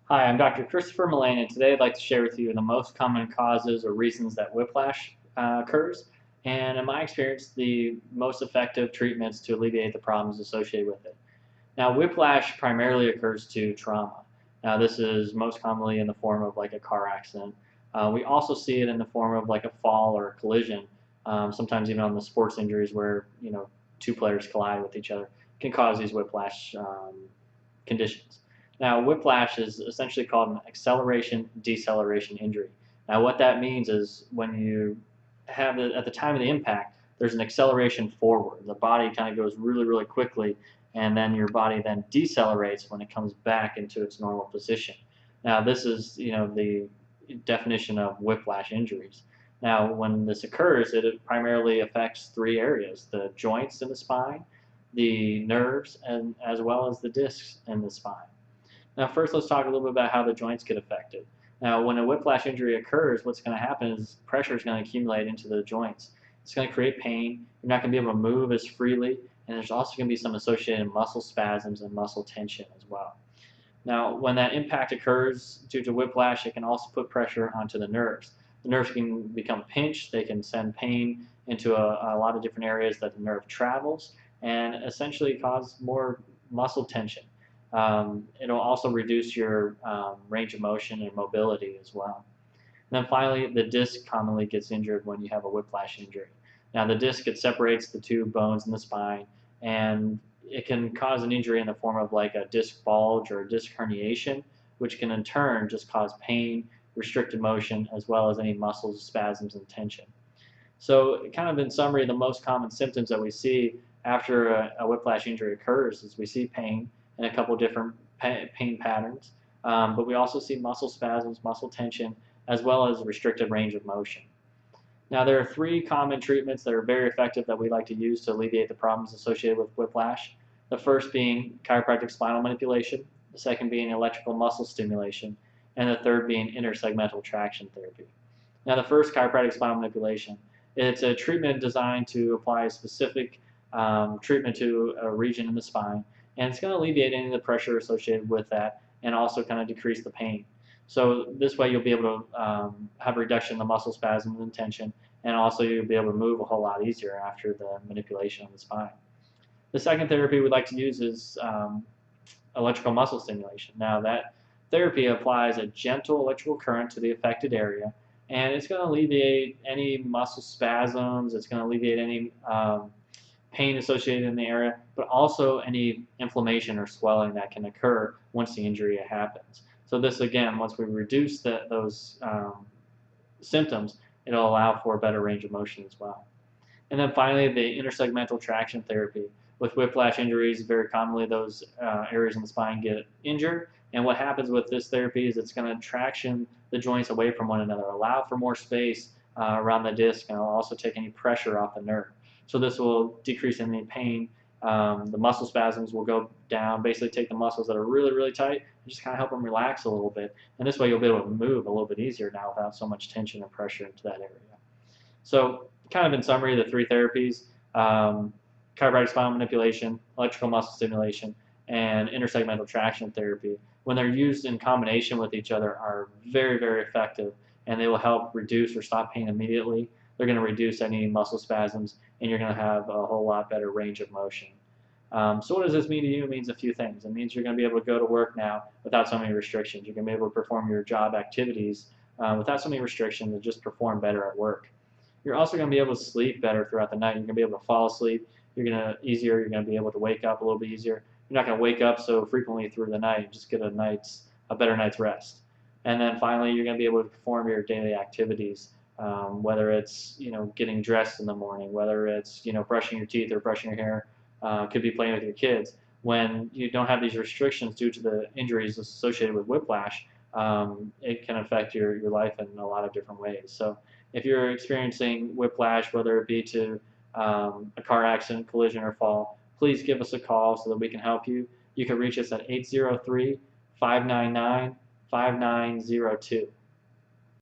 Hi, I'm Dr. Christopher Mullane, and today I'd like to share with you the most common causes or reasons that whiplash occurs, and in my experience, the most effective treatments to alleviate the problems associated with it. Now, whiplash primarily occurs to trauma. Now, this is most commonly in the form of like a car accident. We also see it in the form of like a fall or a collision, sometimes even on the sports injuries where, two players collide with each other can cause these whiplash conditions. Now, whiplash is essentially called an acceleration deceleration injury. Now, what that means is when you have it at the time of the impact, there's an acceleration forward. The body kind of goes really, really quickly, and then your body then decelerates when it comes back into its normal position. Now, this is the definition of whiplash injuries. Now, when this occurs, it primarily affects three areas: the joints in the spine, the nerves, and as well as the discs in the spine. Now, first, let's talk a little bit about how the joints get affected. Now, when a whiplash injury occurs, what's going to happen is pressure is going to accumulate into the joints. It's going to create pain. You're not going to be able to move as freely, and there's also going to be some associated muscle spasms and muscle tension as well. Now, when that impact occurs due to whiplash, it can also put pressure onto the nerves. The nerves can become pinched. They can send pain into a lot of different areas that the nerve travels and essentially cause more muscle tension. It'll also reduce your range of motion and mobility as well. And then finally, the disc commonly gets injured when you have a whiplash injury. Now, the disc, it separates the two bones in the spine, and it can cause an injury in the form of like a disc bulge or a disc herniation, which can in turn just cause pain, restricted motion, as well as any muscle spasms and tension. So, kind of in summary, the most common symptoms that we see after a whiplash injury occurs is we see pain in a couple different pain patterns, but we also see muscle spasms, muscle tension, as well as restricted range of motion. Now, there are three common treatments that are very effective that we like to use to alleviate the problems associated with whiplash. The first being chiropractic spinal manipulation, the second being electrical muscle stimulation, and the third being intersegmental traction therapy. Now, the first, chiropractic spinal manipulation, it's a treatment designed to apply a specific treatment to a region in the spine, and it's going to alleviate any of the pressure associated with that and also kind of decrease the pain. So this way you'll be able to have a reduction in the muscle spasms and tension, and also you'll be able to move a whole lot easier after the manipulation of the spine. The second therapy we'd like to use is electrical muscle stimulation. Now, that therapy applies a gentle electrical current to the affected area, and it's going to alleviate any muscle spasms, it's going to alleviate any pain associated in the area, but also any inflammation or swelling that can occur once the injury happens. So this, again, once we reduce those symptoms, it'll allow for a better range of motion as well. And then finally, the intersegmental traction therapy. With whiplash injuries, very commonly those areas in the spine get injured. And what happens with this therapy is it's going to traction the joints away from one another, allow for more space around the disc, and it'll also take any pressure off the nerve. So this will decrease any pain. The muscle spasms will go down, basically take the muscles that are really, really tight and just kind of help them relax a little bit. And this way you'll be able to move a little bit easier now without so much tension and pressure into that area. So kind of in summary, the three therapies, chiropractic spinal manipulation, electrical muscle stimulation, and intersegmental traction therapy, when they're used in combination with each other, are very, very effective, and they will help reduce or stop pain immediately. They're going to reduce any muscle spasms, and you're going to have a whole lot better range of motion. So what does this mean to you? It means a few things. It means you're going to be able to go to work now without so many restrictions. You're going to be able to perform your job activities without so many restrictions and just perform better at work. You're also going to be able to sleep better throughout the night. You're going to be able to fall asleep. You're going to be able to wake up a little bit easier. You're not going to wake up so frequently through the night. Just get a better night's rest. And then finally, you're going to be able to perform your daily activities, whether it's getting dressed in the morning, whether it's brushing your teeth or brushing your hair, could be playing with your kids. When you don't have these restrictions due to the injuries associated with whiplash, it can affect your life in a lot of different ways. So if you're experiencing whiplash, whether it be to a car accident, collision, or fall, please give us a call so that we can help you. You can reach us at 803-599-5902.